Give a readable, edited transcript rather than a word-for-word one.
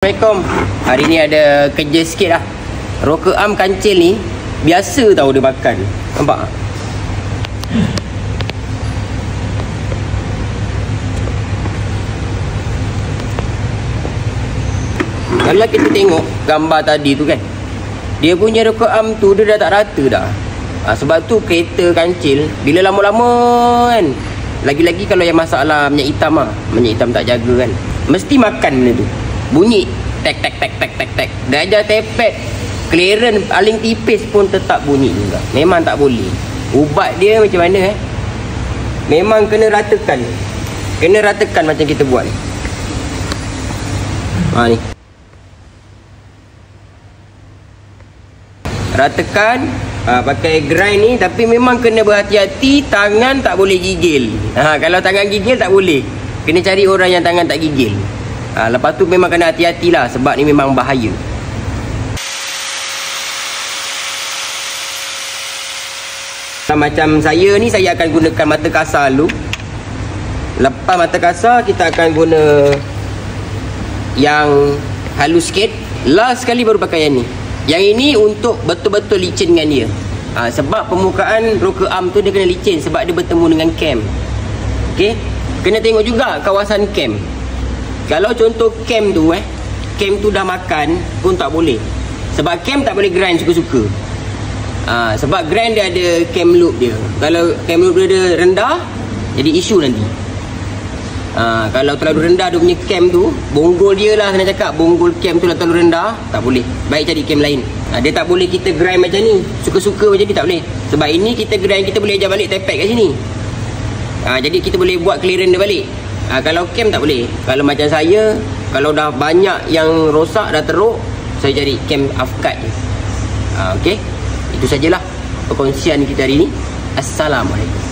Assalamualaikum. Hari ni ada kerja sikit lah. Rocker arm kancil ni biasa tau dia makan. Nampak tak? Kalau kita tengok gambar tadi tu kan, dia punya rocker arm tu dia dah tak rata dah. Sebab tu kereta kancil bila lama-lama kan, lagi-lagi kalau yang masalah minyak hitam minyak hitam tak jaga kan, mesti makan benda tu. Bunyi tek tek tek tek tek tek. Dah ajar tepet clearance paling tipis pun tetap bunyi juga. Memang tak boleh. Ubat dia macam mana memang kena ratakan. Kena ratakan macam kita buat ni. Ni. Ratakan pakai grind ni, tapi memang kena berhati-hati, tangan tak boleh gigil. Kalau tangan gigil tak boleh. Kena cari orang yang tangan tak gigil. Lepas tu memang kena hati-hatilah sebab ni memang bahaya. Macam saya ni, saya akan gunakan mata kasar dulu. Lepas mata kasar, kita akan guna yang halus sikit. Last sekali baru pakai yang ni. Yang ini untuk betul-betul licin dengan dia. Sebab permukaan rocker arm tu dia kena licin sebab dia bertemu dengan cam. Okay, kena tengok juga kawasan cam. Kalau contoh cam tu dah makan pun tak boleh. Sebab cam tak boleh grind suka-suka. Sebab grind dia ada cam loop dia. Kalau cam loop dia rendah, jadi isu nanti. Kalau terlalu rendah dia punya cam tu, bonggol dia lah kena cakap. Bonggol cam tu lah terlalu rendah, tak boleh. Baik cari cam lain. Dia tak boleh kita grind macam ni, suka-suka macam ni tak boleh. Sebab ini kita grind, kita boleh ajar balik tepek kat sini. Jadi kita boleh buat clearance dia balik. Kalau cam tak boleh. Kalau macam saya, kalau dah banyak yang rosak, dah teruk, saya cari cam half cut je. Okay, itu sajalah perkongsian kita hari ni. Assalamualaikum.